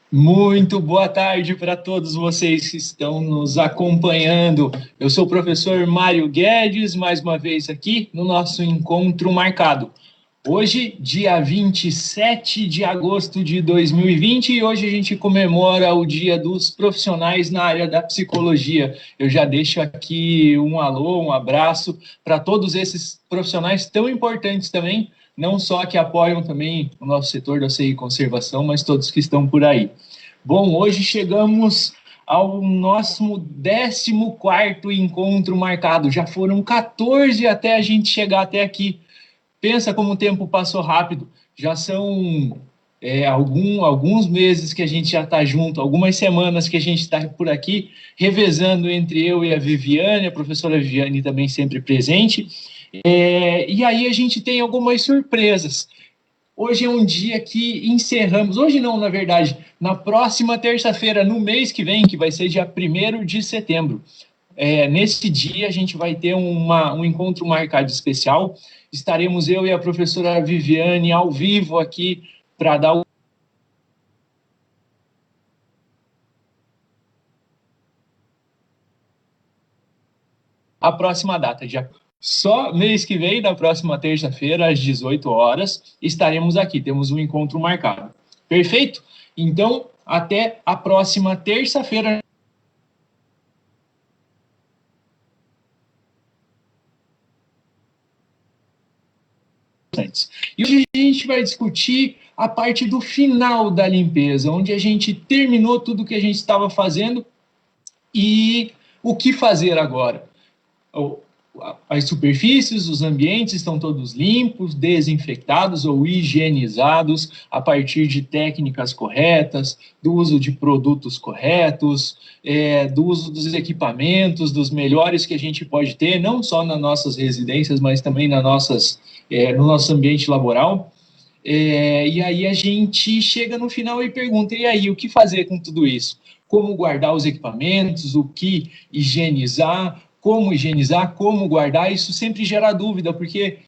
Muito boa tarde para todos vocês que estão nos acompanhando. Eu sou o professor Mário Guedes, mais uma vez aqui no nosso encontro marcado. Hoje, dia 27 de agosto de 2020, e hoje a gente comemora o Dia dos Profissionais na área da psicologia. Eu já deixo aqui um alô, um abraço para todos esses profissionais tão importantes também, não só que apoiam também o nosso setor da CI Conservação, mas todos que estão por aí. Bom, hoje chegamos ao nosso 14º encontro marcado. Já foram 14 até a gente chegar até aqui. Pensa como o tempo passou rápido. Já são alguns meses que a gente já está junto, algumas semanas que a gente está por aqui, revezando entre eu e a Viviane, a professora Viviane também sempre presente. E aí a gente tem algumas surpresas. Hoje é um dia que encerramos, hoje não, na verdade, na próxima terça-feira, no mês que vem, que vai ser dia 1º de setembro. Nesse dia a gente vai ter um encontro marcado especial. Estaremos eu e a professora Viviane ao vivo aqui para dar a próxima data, só mês que vem, na próxima terça-feira, às 18 horas, estaremos aqui, temos um encontro marcado. Perfeito? Então, até a próxima terça-feira. E hoje a gente vai discutir a parte do final da limpeza, onde a gente terminou tudo que a gente estava fazendo e o que fazer agora. As superfícies, os ambientes estão todos limpos, desinfectados ou higienizados a partir de técnicas corretas, do uso de produtos corretos, do uso dos equipamentos, dos melhores que a gente pode ter, não só nas nossas residências, mas também no nosso ambiente laboral. E aí a gente chega no final e pergunta, e aí, o que fazer com tudo isso? Como guardar os equipamentos, o que higienizar, como guardar, isso sempre gera dúvida, porque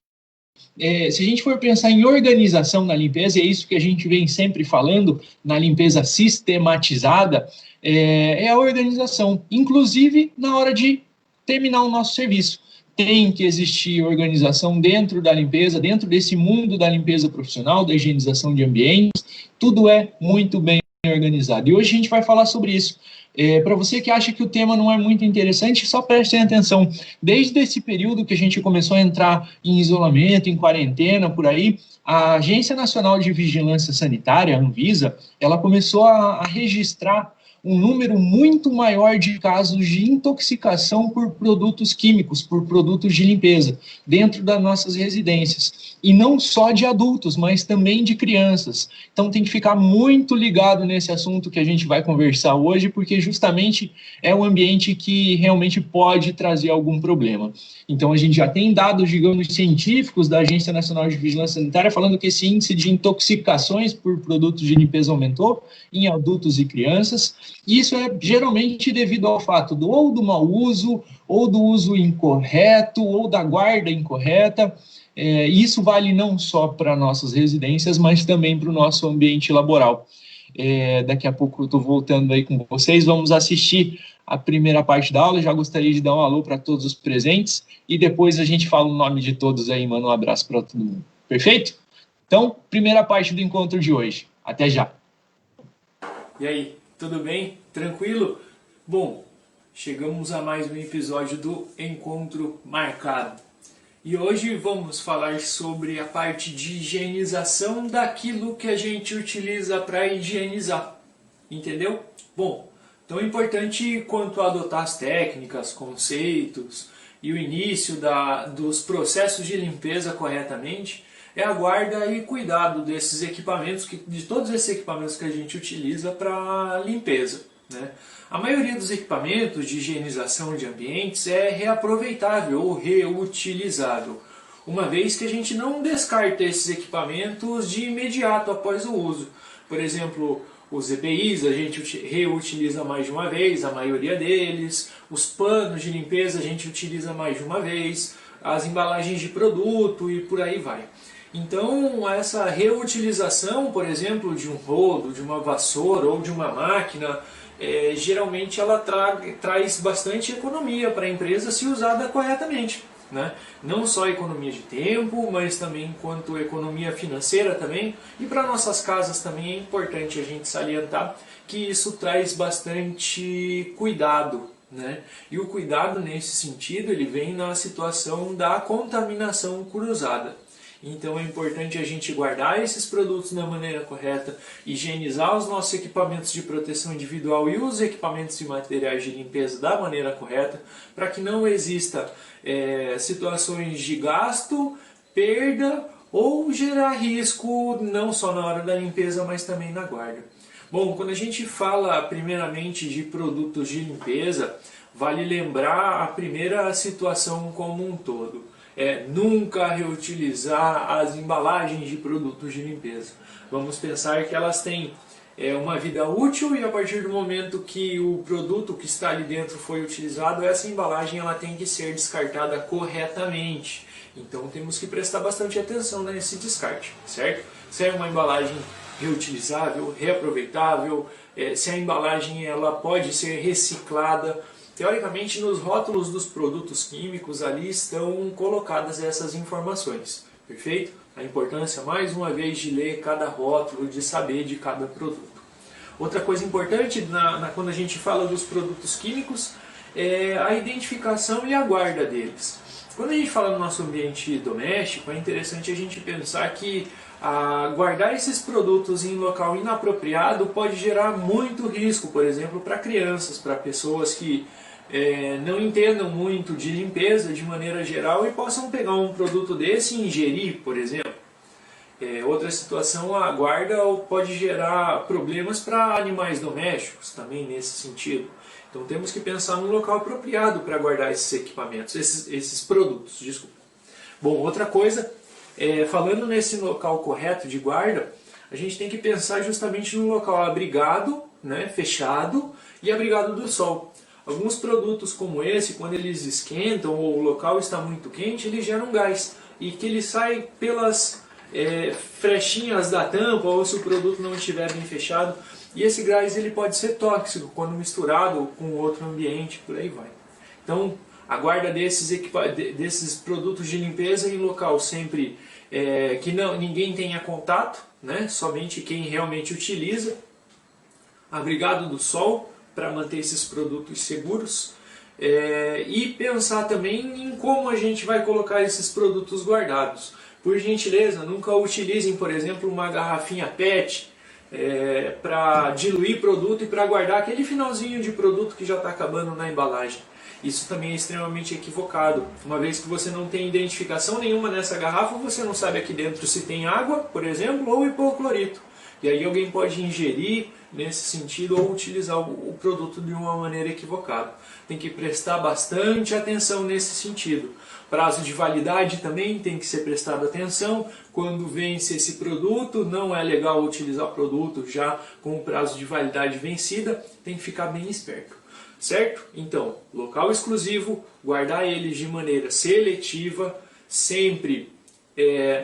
se a gente for pensar em organização na limpeza, é isso que a gente vem sempre falando, na limpeza sistematizada, é a organização, inclusive na hora de terminar o nosso serviço. Tem que existir organização dentro da limpeza, dentro desse mundo da limpeza profissional, da higienização de ambientes, tudo é muito bem organizado. E hoje a gente vai falar sobre isso. Para você que acha que o tema não é muito interessante, só prestem atenção. Desde esse período que a gente começou a entrar em isolamento, em quarentena, por aí, a Agência Nacional de Vigilância Sanitária, a Anvisa, ela começou a registrar um número muito maior de casos de intoxicação por produtos químicos, por produtos de limpeza, dentro das nossas residências. E não só de adultos, mas também de crianças. Então tem que ficar muito ligado nesse assunto que a gente vai conversar hoje, porque justamente é um ambiente que realmente pode trazer algum problema. Então a gente já tem dados, digamos, científicos da Agência Nacional de Vigilância Sanitária falando que esse índice de intoxicações por produtos de limpeza aumentou em adultos e crianças. Isso é geralmente devido ao fato ou do mau uso, ou do uso incorreto, ou da guarda incorreta. Isso vale não só para nossas residências, mas também para o nosso ambiente laboral. Daqui a pouco eu estou voltando aí com vocês, vamos assistir a primeira parte da aula. Já gostaria de dar um alô para todos os presentes e depois a gente fala o nome de todos aí, manda um abraço para todo mundo. Perfeito? Então, primeira parte do encontro de hoje. Até já. E aí, tudo bem? Tranquilo? Bom, chegamos a mais um episódio do Encontro Marcado. E hoje vamos falar sobre a parte de higienização daquilo que a gente utiliza para higienizar. Entendeu? Bom, tão importante quanto adotar as técnicas, conceitos e o início dos processos de limpeza corretamente é a guarda e cuidado desses equipamentos, de todos esses equipamentos que a gente utiliza para limpeza, né? A maioria dos equipamentos de higienização de ambientes é reaproveitável ou reutilizável, uma vez que a gente não descarta esses equipamentos de imediato após o uso. Por exemplo, os EPIs a gente reutiliza mais de uma vez, a maioria deles, os panos de limpeza a gente utiliza mais de uma vez, as embalagens de produto e por aí vai. Então, essa reutilização, por exemplo, de um rodo, de uma vassoura ou de uma máquina, geralmente ela traz bastante economia para a empresa se usada corretamente, né? Não só economia de tempo, mas também quanto economia financeira também. E para nossas casas também é importante a gente salientar que isso traz bastante cuidado, né? E o cuidado nesse sentido ele vem na situação da contaminação cruzada. Então é importante a gente guardar esses produtos da maneira correta, higienizar os nossos equipamentos de proteção individual e os equipamentos de materiais de limpeza da maneira correta, para que não exista situações de gasto, perda ou gerar risco não só na hora da limpeza, mas também na guarda. Bom, quando a gente fala primeiramente de produtos de limpeza, vale lembrar a primeira situação como um todo. Nunca reutilizar as embalagens de produtos de limpeza. Vamos pensar que elas têm uma vida útil e a partir do momento que o produto que está ali dentro foi utilizado, essa embalagem ela tem que ser descartada corretamente. Então temos que prestar bastante atenção nesse descarte, certo? Se é uma embalagem reutilizável, reaproveitável, se a embalagem ela pode ser reciclada. Teoricamente, nos rótulos dos produtos químicos ali estão colocadas essas informações, perfeito? A importância, mais uma vez, de ler cada rótulo, de saber de cada produto. Outra coisa importante quando a gente fala dos produtos químicos é a identificação e a guarda deles. Quando a gente fala no nosso ambiente doméstico, é interessante a gente pensar que guardar esses produtos em local inapropriado pode gerar muito risco, por exemplo, para crianças, para pessoas que não entendam muito de limpeza de maneira geral e possam pegar um produto desse e ingerir, por exemplo. Outra situação, a guarda pode gerar problemas para animais domésticos, também nesse sentido. Então temos que pensar no local apropriado para guardar esses equipamentos, esses produtos, desculpa. Bom, outra coisa, falando nesse local correto de guarda, a gente tem que pensar justamente no local abrigado, né, fechado e abrigado do sol. Alguns produtos como esse, quando eles esquentam ou o local está muito quente, eles geram gás e que ele sai pelas frechinhas da tampa ou se o produto não estiver bem fechado. E esse gás ele pode ser tóxico quando misturado com outro ambiente, por aí vai. Então, a guarda desses produtos de limpeza em local sempre que ninguém tenha contato, né? Somente quem realmente utiliza. Abrigado do sol para manter esses produtos seguros. E pensar também em como a gente vai colocar esses produtos guardados. Por gentileza, nunca utilizem, por exemplo, uma garrafinha PET para diluir produto e para guardar aquele finalzinho de produto que já está acabando na embalagem. Isso também é extremamente equivocado. Uma vez que você não tem identificação nenhuma nessa garrafa, você não sabe aqui dentro se tem água, por exemplo, ou hipoclorito. E aí alguém pode ingerir nesse sentido ou utilizar o produto de uma maneira equivocada. Tem que prestar bastante atenção nesse sentido. Prazo de validade também tem que ser prestado atenção. Quando vence esse produto, não é legal utilizar o produto já com o prazo de validade vencida. Tem que ficar bem esperto. Certo? Então, local exclusivo, guardar eles de maneira seletiva, sempre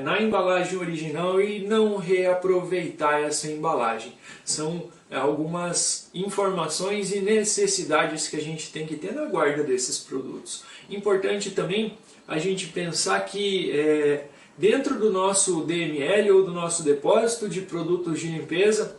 na embalagem original e não reaproveitar essa embalagem. São algumas informações e necessidades que a gente tem que ter na guarda desses produtos. Importante também a gente pensar que dentro do nosso DML ou do nosso depósito de produtos de limpeza,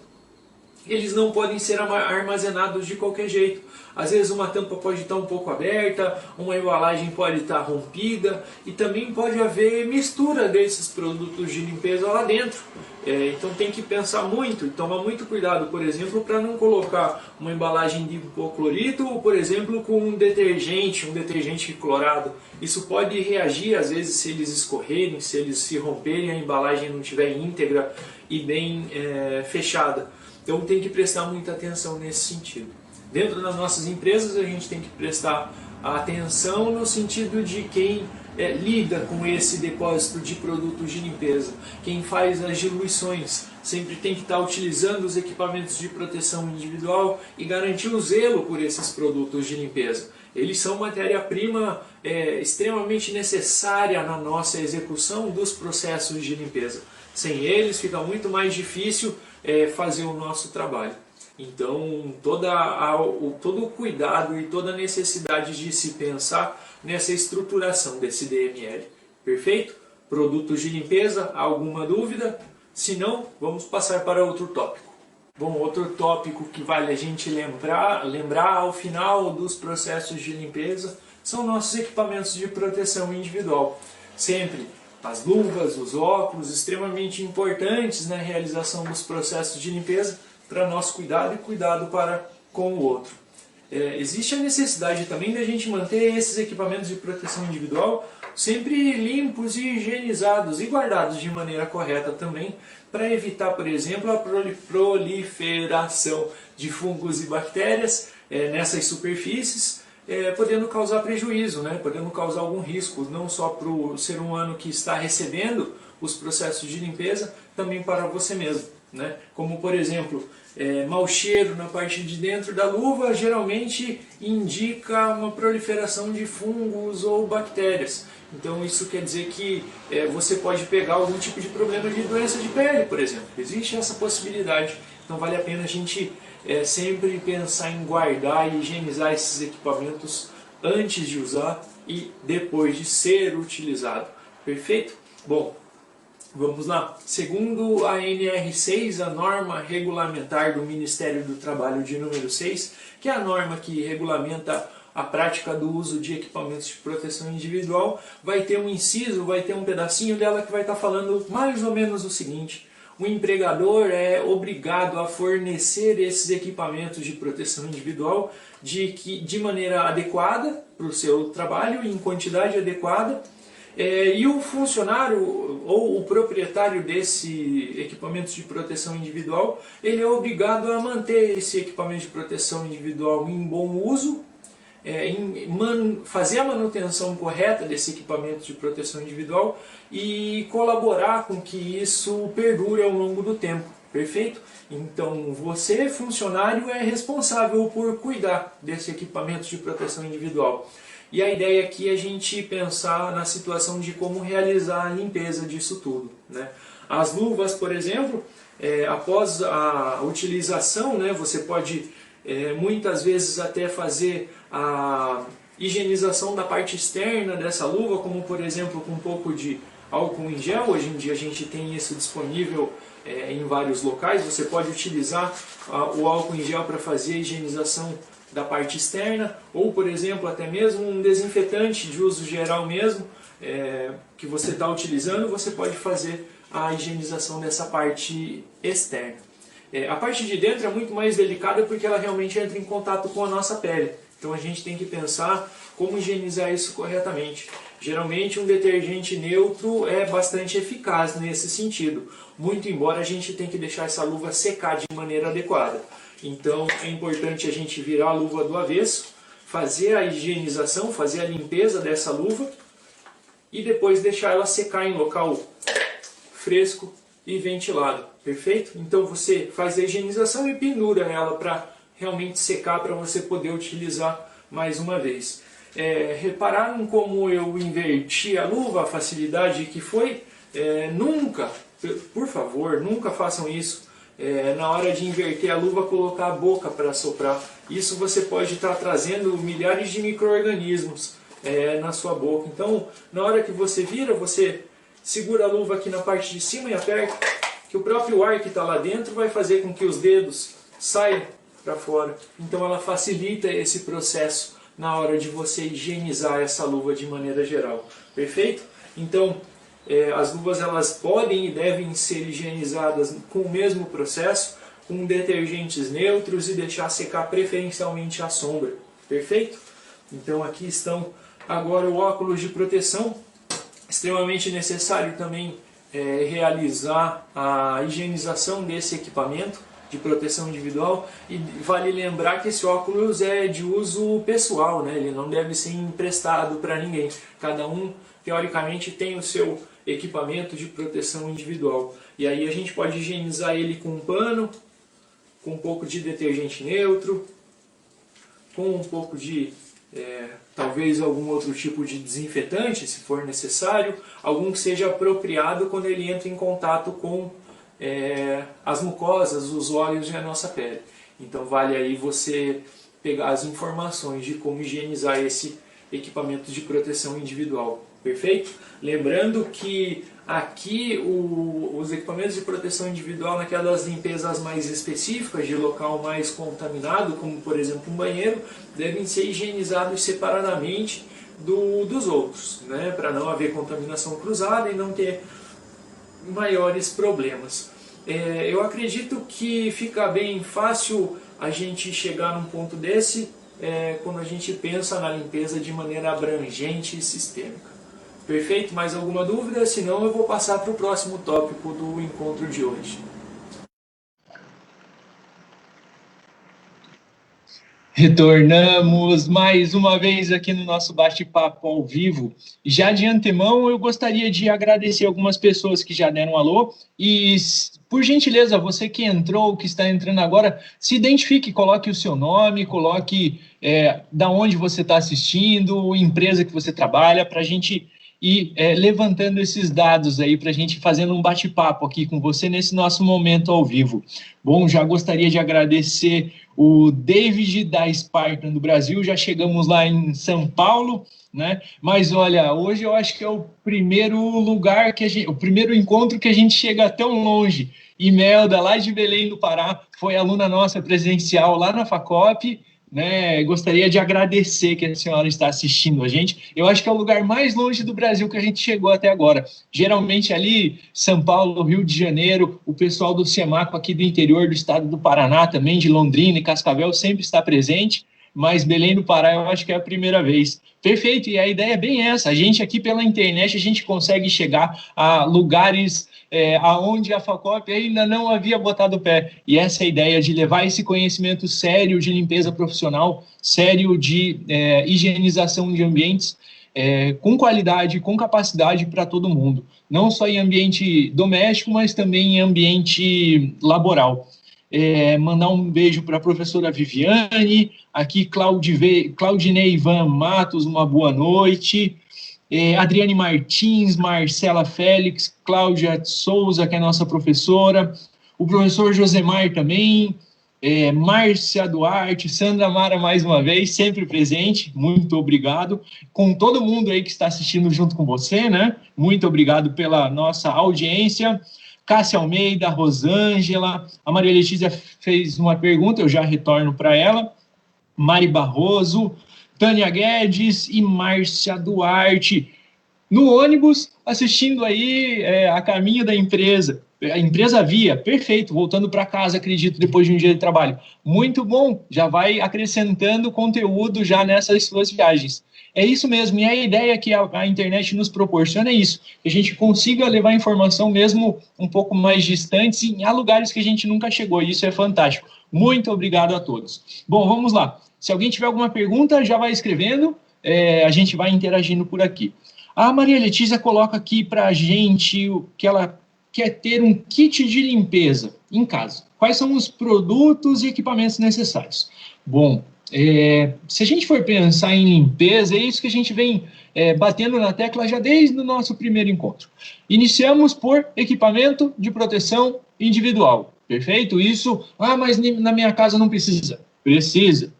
eles não podem ser armazenados de qualquer jeito. Às vezes uma tampa pode estar um pouco aberta, uma embalagem pode estar rompida e também pode haver mistura desses produtos de limpeza lá dentro. Então tem que pensar muito e tomar muito cuidado, por exemplo, para não colocar uma embalagem de hipoclorito ou, por exemplo, com um detergente clorado. Isso pode reagir, às vezes, se eles escorrerem, se eles se romperem, a embalagem não estiver íntegra e bem fechada. Então tem que prestar muita atenção nesse sentido. Dentro das nossas empresas a gente tem que prestar atenção no sentido de quem lida com esse depósito de produtos de limpeza. Quem faz as diluições sempre tem que estar utilizando os equipamentos de proteção individual e garantir o zelo por esses produtos de limpeza. Eles são matéria-prima extremamente necessária na nossa execução dos processos de limpeza. Sem eles fica muito mais difícil fazer o nosso trabalho. Então, todo o cuidado e toda a necessidade de se pensar nessa estruturação desse DML. Perfeito? Produtos de limpeza, alguma dúvida? Se não, vamos passar para outro tópico. Bom, outro tópico que vale a gente lembrar ao final dos processos de limpeza são nossos equipamentos de proteção individual. Sempre as luvas, os óculos, extremamente importantes na realização dos processos de limpeza para nosso cuidado e cuidado para com o outro. Existe a necessidade também da gente manter esses equipamentos de proteção individual sempre limpos e higienizados e guardados de maneira correta também, para evitar, por exemplo, a proliferação de fungos e bactérias nessas superfícies, podendo causar prejuízo, né? Podendo causar algum risco, não só para o ser humano que está recebendo os processos de limpeza, também para você mesmo, né? Como, por exemplo, mau cheiro na parte de dentro da luva geralmente indica uma proliferação de fungos ou bactérias. Então isso quer dizer que você pode pegar algum tipo de problema de doença de pele, por exemplo. Existe essa possibilidade. Então vale a pena a gente sempre pensar em guardar e higienizar esses equipamentos antes de usar e depois de ser utilizado. Perfeito? Bom, vamos lá. Segundo a NR6, a norma regulamentar do Ministério do Trabalho de número 6, que é a norma que regulamenta a prática do uso de equipamentos de proteção individual, vai ter um inciso, vai ter um pedacinho dela que vai estar falando mais ou menos o seguinte: o empregador é obrigado a fornecer esses equipamentos de proteção individual de maneira adequada para o seu trabalho, em quantidade adequada, e o funcionário ou o proprietário desse equipamento de proteção individual, ele é obrigado a manter esse equipamento de proteção individual em bom uso, fazer a manutenção correta desse equipamento de proteção individual e colaborar com que isso perdure ao longo do tempo. Perfeito? Então você, funcionário, é responsável por cuidar desse equipamento de proteção individual. E a ideia aqui é a gente pensar na situação de como realizar a limpeza disso tudo, né? As luvas, por exemplo, após a utilização, né, você pode muitas vezes até fazer a higienização da parte externa dessa luva, como por exemplo com um pouco de álcool em gel. Hoje em dia a gente tem isso disponível em vários locais. Você pode utilizar o álcool em gel para fazer a higienização da parte externa, ou por exemplo até mesmo um desinfetante de uso geral mesmo, que você está utilizando, você pode fazer a higienização dessa parte externa. A parte de dentro é muito mais delicada porque ela realmente entra em contato com a nossa pele. Então a gente tem que pensar como higienizar isso corretamente. Geralmente um detergente neutro é bastante eficaz nesse sentido, muito embora a gente tenha que deixar essa luva secar de maneira adequada. Então é importante a gente virar a luva do avesso, fazer a higienização, fazer a limpeza dessa luva e depois deixar ela secar em local fresco e ventilado. Perfeito? Então você faz a higienização e pendura ela para realmente secar, para você poder utilizar mais uma vez. Repararam como eu inverti a luva, a facilidade que foi? Nunca, por favor, nunca façam isso. Na hora de inverter a luva, colocar a boca para soprar. Isso você pode estar trazendo milhares de micro-organismos na sua boca. Então, na hora que você vira, você segura a luva aqui na parte de cima e aperta, que o próprio ar que está lá dentro vai fazer com que os dedos saiam para fora. Então ela facilita esse processo na hora de você higienizar essa luva de maneira geral. Perfeito? Então as luvas elas podem e devem ser higienizadas com o mesmo processo, com detergentes neutros e deixar secar preferencialmente à sombra. Perfeito? Então aqui estão agora o óculos de proteção. Extremamente necessário também realizar a higienização desse equipamento de proteção individual, e vale lembrar que esse óculos é de uso pessoal, né? Ele não deve ser emprestado para ninguém. Cada um, teoricamente, tem o seu equipamento de proteção individual. E aí a gente pode higienizar ele com um pano, com um pouco de detergente neutro, com um pouco de talvez algum outro tipo de desinfetante, se for necessário, algum que seja apropriado quando ele entra em contato com as mucosas, os óleos e a nossa pele. Então vale aí você pegar as informações de como higienizar esse equipamento de proteção individual. Perfeito? Lembrando que aqui os equipamentos de proteção individual, naquelas limpezas mais específicas, de local mais contaminado, como por exemplo um banheiro, devem ser higienizados separadamente dos outros, né? Para não haver contaminação cruzada e não ter maiores problemas. Eu acredito que fica bem fácil a gente chegar num ponto desse quando a gente pensa na limpeza de maneira abrangente e sistêmica. Perfeito? Mais alguma dúvida? Senão eu vou passar para o próximo tópico do encontro de hoje. Retornamos mais uma vez aqui no nosso bate-papo ao vivo. Já de antemão, eu gostaria de agradecer algumas pessoas que já deram um alô e, por gentileza, você que entrou, que está entrando agora, se identifique, coloque o seu nome, coloque da onde você está assistindo, empresa que você trabalha, para a gente ir levantando esses dados aí, para a gente fazendo um bate-papo aqui com você nesse nosso momento ao vivo. Bom, já gostaria de agradecer o David da Spartan do Brasil, já chegamos lá em São Paulo, né? Mas olha, hoje eu acho que é o primeiro lugar o primeiro encontro que a gente chega tão longe. Imelda, lá de Belém do Pará, foi aluna nossa presencial lá na Facop, né? Gostaria de agradecer que a senhora está assistindo a gente. Eu acho que é o lugar mais longe do Brasil que a gente chegou até agora. Geralmente ali, São Paulo, Rio de Janeiro, o pessoal do Semaco aqui do interior do estado do Paraná, também de Londrina e Cascavel, sempre está presente, mas Belém do Pará eu acho que é a primeira vez. Perfeito, e a ideia é bem essa. A gente aqui pela internet, a gente consegue chegar a lugares aonde a Facop ainda não havia botado o pé. E essa é a ideia de levar esse conhecimento sério de limpeza profissional, sério de higienização de ambientes, com qualidade, com capacidade para todo mundo. Não só em ambiente doméstico, mas também em ambiente laboral. Mandar um beijo para a professora Viviane, aqui Claudinei Ivan Matos, uma boa noite. Adriane Martins, Marcela Félix, Cláudia Souza, que é nossa professora, o professor Josemar também, Márcia Duarte, Sandra Mara mais uma vez, sempre presente, muito obrigado, com todo mundo aí que está assistindo junto com você, né? Muito obrigado pela nossa audiência. Cássia Almeida, Rosângela, a Maria Letícia fez uma pergunta, eu já retorno para ela, Mari Barroso, Tânia Guedes e Márcia Duarte, no ônibus, assistindo aí a caminho da empresa. A empresa Via, perfeito, voltando para casa, acredito, depois de um dia de trabalho. Muito bom, já vai acrescentando conteúdo já nessas suas viagens. É isso mesmo, e a ideia que a internet nos proporciona é isso, que a gente consiga levar informação mesmo um pouco mais distantes e a lugares que a gente nunca chegou, e isso é fantástico. Muito obrigado a todos. Bom, vamos lá. Se alguém tiver alguma pergunta, já vai escrevendo, a gente vai interagindo por aqui. A Maria Letícia coloca aqui para a gente que ela quer ter um kit de limpeza em casa. Quais são os produtos e equipamentos necessários? Bom, se a gente for pensar em limpeza, é isso que a gente vem batendo na tecla já desde o nosso primeiro encontro. Iniciamos por equipamento de proteção individual, perfeito? Isso, mas na minha casa não precisa. Precisa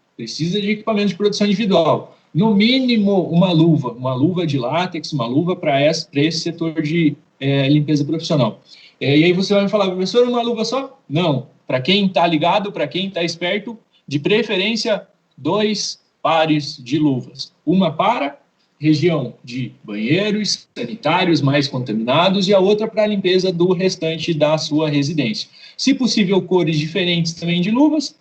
de equipamento de proteção individual. No mínimo, uma luva de látex, uma luva para esse setor de limpeza profissional. E aí você vai me falar, professor, uma luva só? Não. Para quem está ligado, para quem está esperto, de preferência, 2 pares de luvas. Uma para região de banheiros sanitários mais contaminados e a outra para a limpeza do restante da sua residência. Se possível, cores diferentes também de luvas,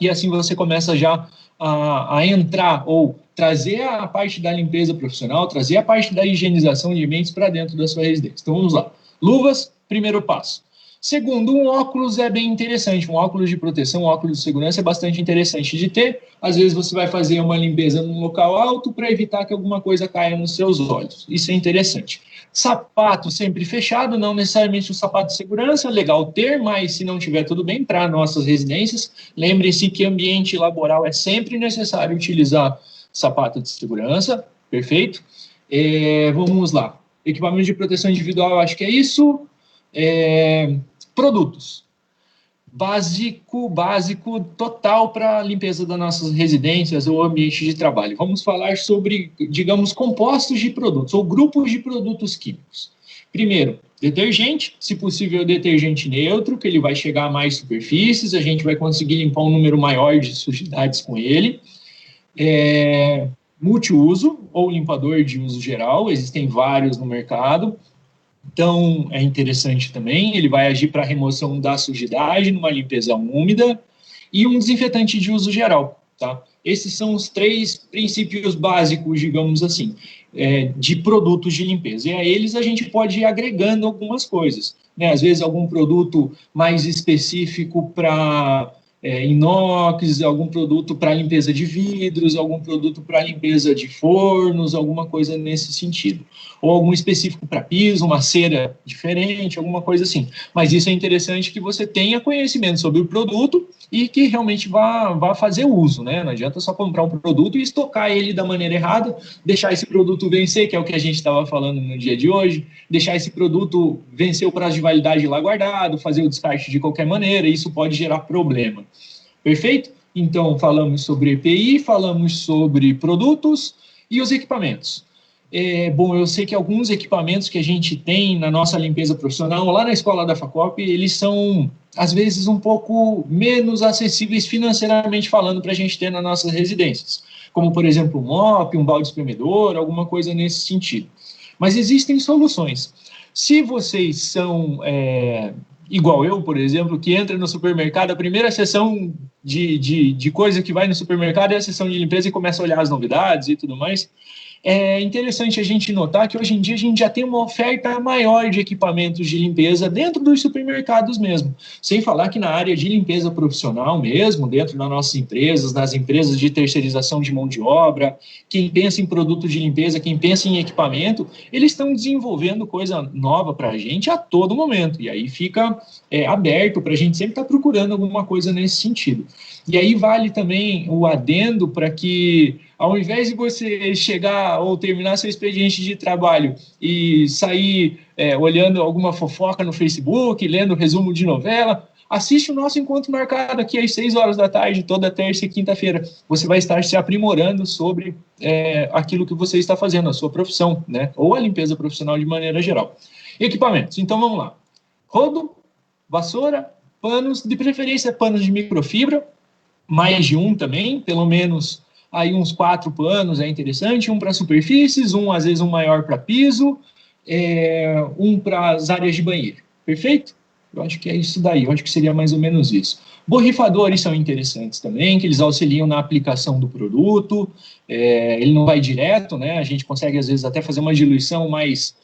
e assim você começa já a entrar ou trazer a parte da limpeza profissional, trazer a parte da higienização de ambientes para dentro da sua residência. Então vamos lá. Luvas, primeiro passo. Segundo, um óculos é bem interessante, um óculos de proteção, um óculos de segurança é bastante interessante de ter. Às vezes você vai fazer uma limpeza num local alto para evitar que alguma coisa caia nos seus olhos. Isso é interessante. Sapato sempre fechado, não necessariamente um sapato de segurança, legal ter, mas se não tiver tudo bem, para nossas residências. Lembre-se que ambiente laboral é sempre necessário utilizar sapato de segurança, perfeito. Vamos lá. Equipamento de proteção individual, eu acho que é isso. Produtos. Básico, total para a limpeza das nossas residências ou ambiente de trabalho. Vamos falar sobre, digamos, compostos de produtos ou grupos de produtos químicos. Primeiro, detergente, se possível detergente neutro, que ele vai chegar a mais superfícies, a gente vai conseguir limpar um número maior de sujidades com ele. Multiuso ou limpador de uso geral, existem vários no mercado. Então, é interessante também, ele vai agir para a remoção da sujidade numa limpeza úmida e um desinfetante de uso geral, tá? Esses são os 3 princípios básicos, digamos assim, de produtos de limpeza. E a eles a gente pode ir agregando algumas coisas, né? Às vezes algum produto mais específico para inox, algum produto para limpeza de vidros, algum produto para limpeza de fornos, alguma coisa nesse sentido. Ou algum específico para piso, uma cera diferente, alguma coisa assim. Mas isso é interessante que você tenha conhecimento sobre o produto e que realmente vá fazer uso, né? Não adianta só comprar um produto e estocar ele da maneira errada, deixar esse produto vencer, que é o que a gente estava falando no dia de hoje, deixar esse produto vencer o prazo de validade lá guardado, fazer o descarte de qualquer maneira, isso pode gerar problema. Perfeito? Então, falamos sobre EPI, falamos sobre produtos e os equipamentos. Bom, eu sei que alguns equipamentos que a gente tem na nossa limpeza profissional, lá na escola da Facop, eles são, às vezes, um pouco menos acessíveis financeiramente falando para a gente ter nas nossas residências. Como, por exemplo, um mop, um balde espremedor, alguma coisa nesse sentido. Mas existem soluções. Se vocês são igual eu, por exemplo, que entra no supermercado, a primeira sessão de coisa que vai no supermercado é a sessão de limpeza e começa a olhar as novidades e tudo mais. É interessante a gente notar que hoje em dia a gente já tem uma oferta maior de equipamentos de limpeza dentro dos supermercados mesmo. Sem falar que na área de limpeza profissional mesmo, dentro das nossas empresas, nas empresas de terceirização de mão de obra, quem pensa em produtos de limpeza, quem pensa em equipamento, eles estão desenvolvendo coisa nova para a gente a todo momento. E aí fica aberto para a gente sempre estar procurando alguma coisa nesse sentido. E aí vale também o adendo para que, ao invés de você chegar ou terminar seu expediente de trabalho e sair olhando alguma fofoca no Facebook, lendo resumo de novela, assiste o nosso encontro marcado aqui às 6 horas da tarde, toda terça e quinta-feira. Você vai estar se aprimorando sobre aquilo que você está fazendo, a sua profissão, né? Ou a limpeza profissional de maneira geral. Equipamentos. Então, vamos lá. Rodo, vassoura, panos, de preferência panos de microfibra, mais de um também, pelo menos aí uns 4 panos é interessante, um para superfícies, às vezes um maior para piso, um para as áreas de banheiro. Perfeito? Eu acho que é isso daí, eu acho que seria mais ou menos isso. Borrifadores são interessantes também, que eles auxiliam na aplicação do produto, ele não vai direto, né? A gente consegue às vezes até fazer uma diluição mais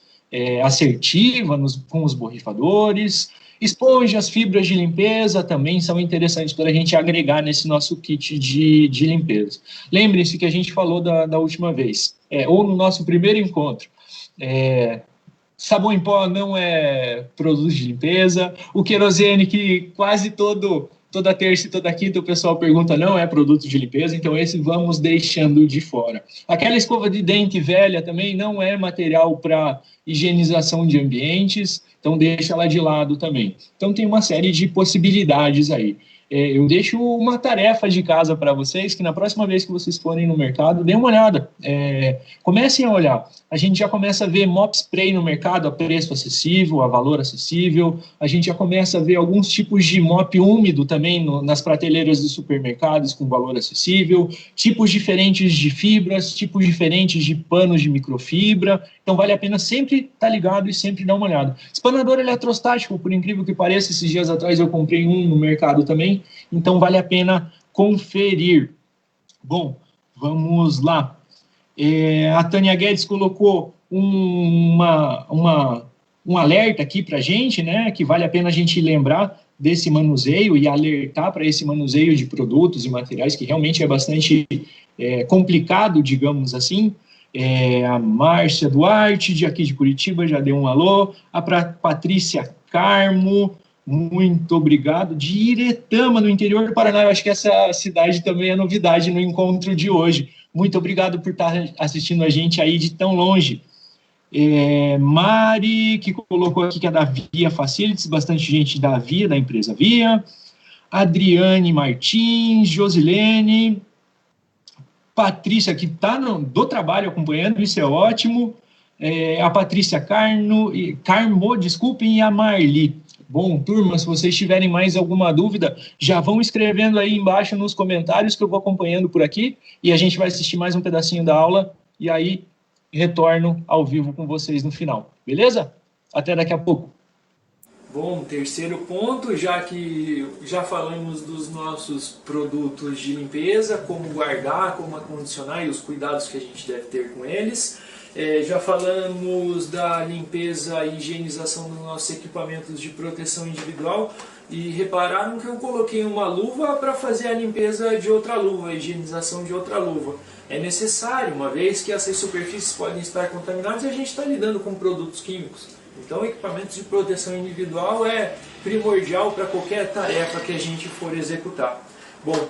assertiva com os borrifadores. Esponjas, fibras de limpeza também são interessantes para a gente agregar nesse nosso kit de limpeza. Lembre-se que a gente falou da última vez, ou no nosso primeiro encontro. Sabão em pó não é produto de limpeza. O querosene, que quase toda terça e toda quinta o pessoal pergunta, não é produto de limpeza, então esse vamos deixando de fora. Aquela escova de dente velha também não é material para higienização de ambientes, então deixa ela de lado também. Então tem uma série de possibilidades aí. Eu deixo uma tarefa de casa para vocês, que na próxima vez que vocês forem no mercado, dêem uma olhada. Comecem a olhar. A gente já começa a ver mop spray no mercado a preço acessível, a valor acessível. A gente já começa a ver alguns tipos de mop úmido também nas prateleiras dos supermercados com valor acessível. Tipos diferentes de fibras, tipos diferentes de panos de microfibra. Então vale a pena sempre estar ligado e sempre dar uma olhada. Espanador eletrostático, por incrível que pareça, esses dias atrás eu comprei um no mercado também. Então, vale a pena conferir. Bom, vamos lá. A Tânia Guedes colocou um alerta aqui para a gente, né, que vale a pena a gente lembrar desse manuseio e alertar para esse manuseio de produtos e materiais, que realmente é bastante complicado, digamos assim. A Márcia Duarte, de aqui de Curitiba, já deu um alô. A Patrícia Carmo, muito obrigado. De Iretama, no interior do Paraná, eu acho que essa cidade também é novidade no encontro de hoje. Muito obrigado por estar assistindo a gente aí de tão longe. Mari, que colocou aqui que é da Via Facilities, bastante gente da Via, da empresa Via. Adriane Martins, Josilene, Patrícia, que está do trabalho acompanhando, isso é ótimo. A Patrícia Carmo, desculpem, e a Marli. Bom, turma, se vocês tiverem mais alguma dúvida, já vão escrevendo aí embaixo nos comentários que eu vou acompanhando por aqui e a gente vai assistir mais um pedacinho da aula e aí retorno ao vivo com vocês no final, beleza? Até daqui a pouco. Bom, terceiro ponto, já que já falamos dos nossos produtos de limpeza, como guardar, como acondicionar e os cuidados que a gente deve ter com eles. Já falamos da limpeza e higienização dos nossos equipamentos de proteção individual e repararam que eu coloquei uma luva para fazer a limpeza de outra luva, a higienização de outra luva. É necessário, uma vez que essas superfícies podem estar contaminadas e a gente está lidando com produtos químicos. Então, equipamentos de proteção individual é primordial para qualquer tarefa que a gente for executar. Bom,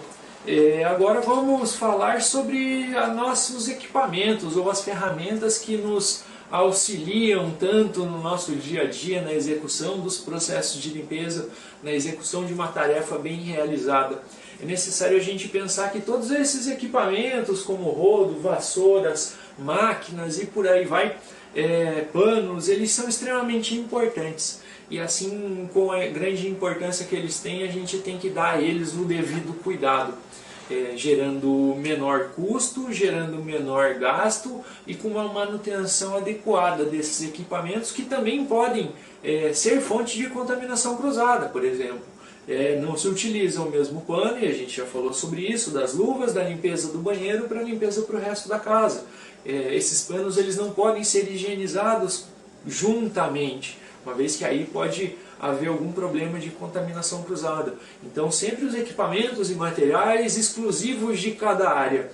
agora vamos falar sobre nossos equipamentos ou as ferramentas que nos auxiliam tanto no nosso dia a dia, na execução dos processos de limpeza, na execução de uma tarefa bem realizada. É necessário a gente pensar que todos esses equipamentos, como rodo, vassouras, máquinas e por aí vai, panos, eles são extremamente importantes. E assim, com a grande importância que eles têm, a gente tem que dar a eles o devido cuidado. Gerando menor custo, gerando menor gasto e com uma manutenção adequada desses equipamentos que também podem ser fonte de contaminação cruzada, por exemplo. Não se utiliza o mesmo pano, e a gente já falou sobre isso, das luvas, da limpeza do banheiro para a limpeza para o resto da casa. Esses panos eles não podem ser higienizados juntamente, uma vez que aí pode haver algum problema de contaminação cruzada. Então sempre os equipamentos e materiais exclusivos de cada área,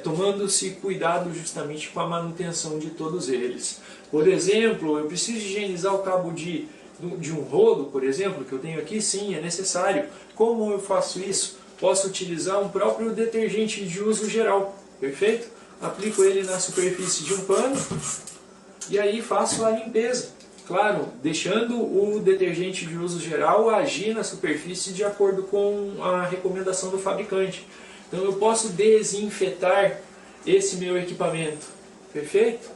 tomando-se cuidado justamente com a manutenção de todos eles. Por exemplo, eu preciso higienizar o cabo de um rodo, por exemplo, que eu tenho aqui, sim, é necessário. Como eu faço isso? Posso utilizar um próprio detergente de uso geral, perfeito? Aplico ele na superfície de um pano e aí faço a limpeza. Claro, deixando o detergente de uso geral agir na superfície de acordo com a recomendação do fabricante. Então eu posso desinfetar esse meu equipamento, perfeito?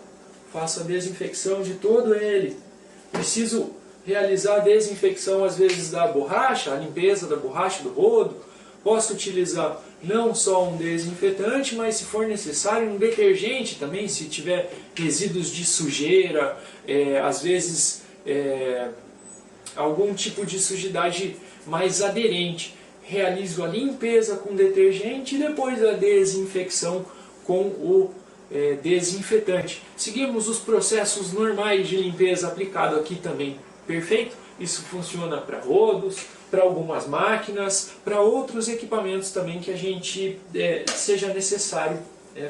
Faço a desinfecção de todo ele. Preciso realizar a desinfecção às vezes da borracha, a limpeza da borracha do rodo. Posso utilizar não só um desinfetante, mas se for necessário um detergente também, se tiver resíduos de sujeira, às vezes algum tipo de sujidade mais aderente. Realizo a limpeza com detergente e depois a desinfecção com o desinfetante. Seguimos os processos normais de limpeza aplicado aqui também, perfeito? Isso funciona para rodos, para algumas máquinas, para outros equipamentos também que a gente seja necessário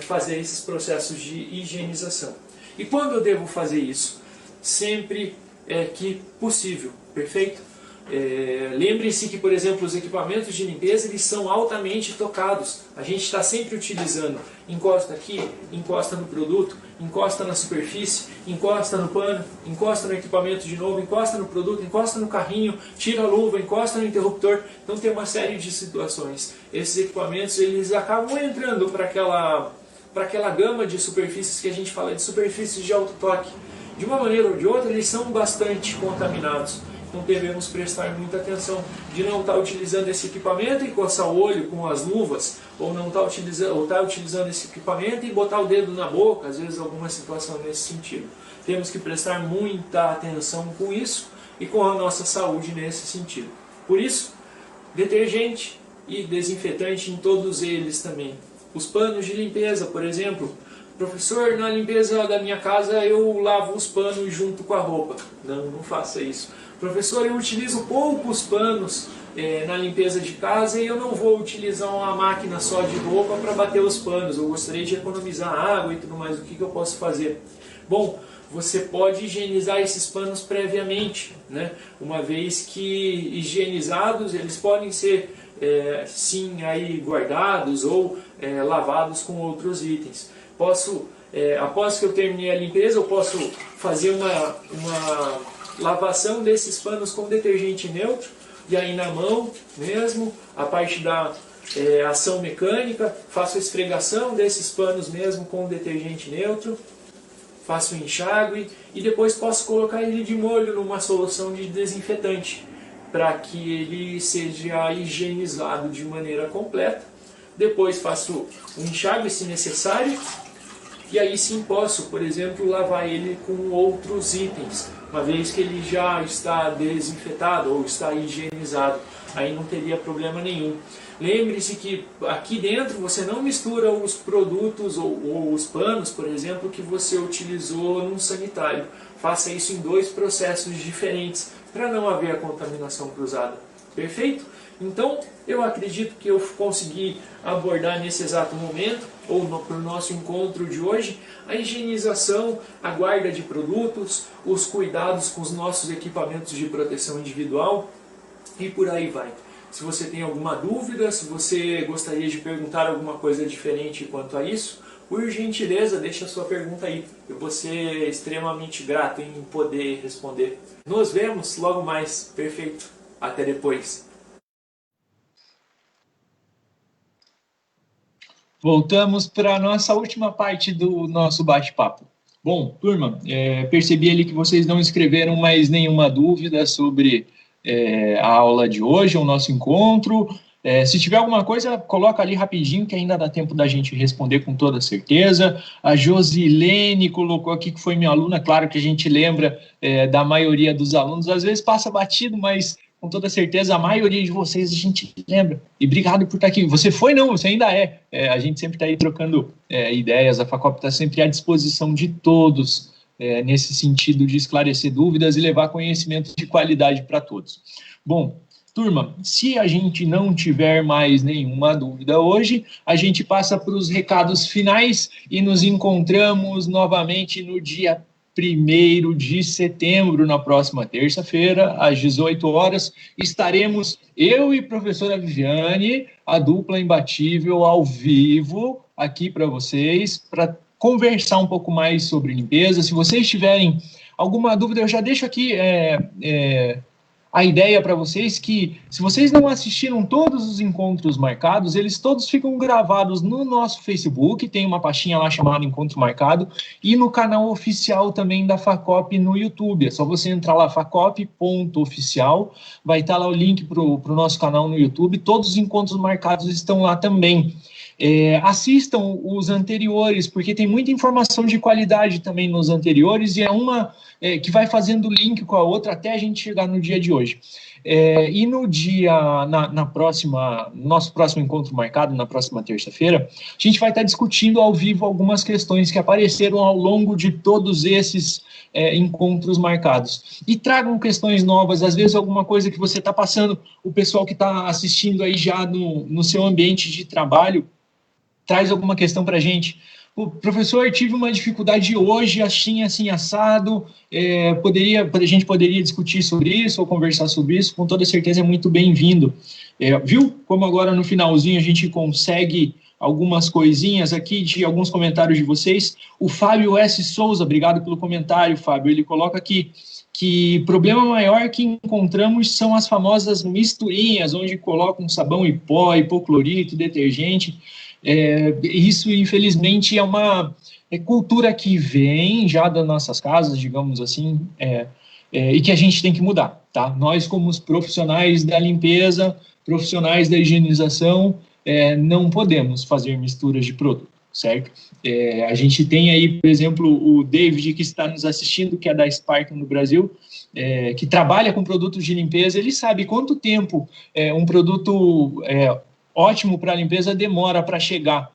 fazer esses processos de higienização. E quando eu devo fazer isso? Sempre que possível, perfeito? Lembre-se que, por exemplo, os equipamentos de limpeza eles são altamente tocados. A gente está sempre utilizando. Encosta aqui, encosta no produto, encosta na superfície, encosta no pano, encosta no equipamento de novo, encosta no produto, encosta no carrinho, tira a luva, encosta no interruptor. Então tem uma série de situações. Esses equipamentos eles acabam entrando para aquela gama de superfícies que a gente fala de superfícies de alto toque. De uma maneira ou de outra, eles são bastante contaminados. Então devemos prestar muita atenção de não estar utilizando esse equipamento e coçar o olho com as luvas, ou não estar utilizando esse equipamento e botar o dedo na boca, às vezes alguma situação nesse sentido. Temos que prestar muita atenção com isso e com a nossa saúde nesse sentido. Por isso, detergente e desinfetante em todos eles também. Os panos de limpeza, por exemplo. Professor, na limpeza da minha casa eu lavo os panos junto com a roupa. Não faça isso. Professor, eu utilizo poucos panos na limpeza de casa e eu não vou utilizar uma máquina só de roupa para bater os panos. Eu gostaria de economizar água e tudo mais. O que eu posso fazer? Bom, você pode higienizar esses panos previamente, né? Uma vez que higienizados, eles podem ser sim aí guardados ou lavados com outros itens. Após que eu terminei a limpeza, eu posso fazer uma lavação desses panos com detergente neutro, e aí na mão mesmo, a parte da ação mecânica, faço a esfregação desses panos mesmo com detergente neutro, faço o enxágue e depois posso colocar ele de molho numa solução de desinfetante, para que ele seja higienizado de maneira completa. Depois faço o enxágue se necessário, e aí sim posso, por exemplo, lavar ele com outros itens, uma vez que ele já está desinfetado ou está higienizado, aí não teria problema nenhum. Lembre-se que aqui dentro você não mistura os produtos ou os panos, por exemplo, que você utilizou num sanitário. Faça isso em 2 processos diferentes, para não haver a contaminação cruzada. Perfeito? Então, eu acredito que eu consegui abordar nesse exato momento, ou para o nosso encontro de hoje, a higienização, a guarda de produtos, os cuidados com os nossos equipamentos de proteção individual e por aí vai. Se você tem alguma dúvida, se você gostaria de perguntar alguma coisa diferente quanto a isso, por gentileza, deixe a sua pergunta aí. Eu vou ser extremamente grato em poder responder. Nos vemos logo mais. Perfeito. Até depois. Voltamos para a nossa última parte do nosso bate-papo. Bom, turma, percebi ali que vocês não escreveram mais nenhuma dúvida sobre a aula de hoje, o nosso encontro. Se tiver alguma coisa, coloca ali rapidinho, que ainda dá tempo da gente responder com toda certeza. A Josilene colocou aqui que foi minha aluna. Claro que a gente lembra da maioria dos alunos, às vezes passa batido, mas com toda certeza a maioria de vocês a gente lembra. E obrigado por estar aqui. Você foi, não, você ainda é. A gente sempre está aí trocando ideias, a FACOP está sempre à disposição de todos, nesse sentido de esclarecer dúvidas e levar conhecimento de qualidade para todos. Bom, turma, se a gente não tiver mais nenhuma dúvida hoje, a gente passa para os recados finais e nos encontramos novamente no dia 1º de setembro, na próxima terça-feira, às 18 horas, estaremos eu e a professora Viviane, a dupla imbatível, ao vivo, aqui para vocês, para conversar um pouco mais sobre limpeza. Se vocês tiverem alguma dúvida, eu já deixo aqui a ideia para vocês que, se vocês não assistiram todos os encontros marcados, eles todos ficam gravados no nosso Facebook, tem uma pastinha lá chamada Encontro Marcado, e no canal oficial também da FACOP no YouTube. É só você entrar lá, facop.oficial, vai estar lá o link para o nosso canal no YouTube, todos os encontros marcados estão lá também. Assistam os anteriores, porque tem muita informação de qualidade também nos anteriores, e é uma que vai fazendo link com a outra até a gente chegar no dia de hoje. E no nosso próximo encontro marcado, na próxima terça-feira, a gente vai estar discutindo ao vivo algumas questões que apareceram ao longo de todos esses encontros marcados. E tragam questões novas, às vezes alguma coisa que você está passando, o pessoal que está assistindo aí já no seu ambiente de trabalho, traz alguma questão para a gente. O professor, tive uma dificuldade hoje, assim, assado, a gente poderia discutir sobre isso ou conversar sobre isso, com toda certeza é muito bem-vindo. Viu como agora no finalzinho a gente consegue algumas coisinhas aqui de alguns comentários de vocês? O Fábio S. Souza, obrigado pelo comentário, Fábio, ele coloca aqui que problema maior que encontramos são as famosas misturinhas, onde colocam sabão em pó, hipoclorito, detergente. Isso, infelizmente, é uma cultura que vem já das nossas casas, digamos assim, e que a gente tem que mudar, tá? Nós, como os profissionais da limpeza, profissionais da higienização, não podemos fazer misturas de produto, certo? A gente tem aí, por exemplo, o David, que está nos assistindo, que é da Spartan no Brasil, que trabalha com produtos de limpeza, ele sabe quanto tempo um produto ótimo para a limpeza demora para chegar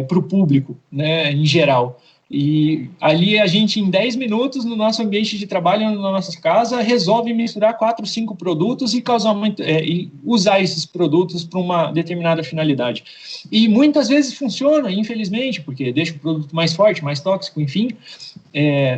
para o público, né, em geral. E ali a gente, em 10 minutos, no nosso ambiente de trabalho, na nossa casa, resolve misturar 4, 5 produtos e e usar esses produtos para uma determinada finalidade. E muitas vezes funciona, infelizmente, porque deixa o produto mais forte, mais tóxico, enfim.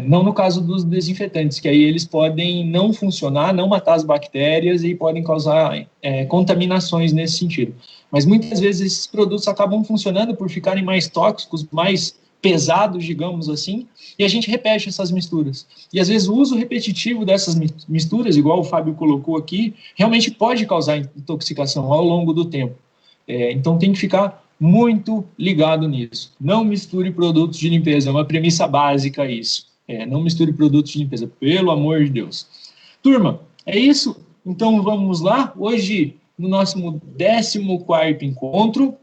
Não no caso dos desinfetantes, que aí eles podem não funcionar, não matar as bactérias e podem causar contaminações nesse sentido. Mas muitas vezes esses produtos acabam funcionando por ficarem mais tóxicos, mais pesados, digamos assim, e a gente repete essas misturas. E às vezes o uso repetitivo dessas misturas, igual o Fábio colocou aqui, realmente pode causar intoxicação ao longo do tempo. Então tem que ficar muito ligado nisso. Não misture produtos de limpeza, é uma premissa básica isso. Não misture produtos de limpeza, pelo amor de Deus. Turma, é isso? Então vamos lá. Hoje, no nosso 14º encontro,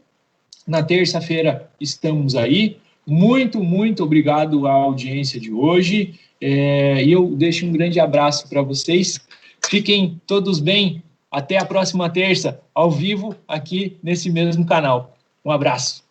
na terça-feira estamos aí. Muito, muito obrigado à audiência de hoje. E eu deixo um grande abraço para vocês. Fiquem todos bem. Até a próxima terça, ao vivo, aqui nesse mesmo canal. Um abraço.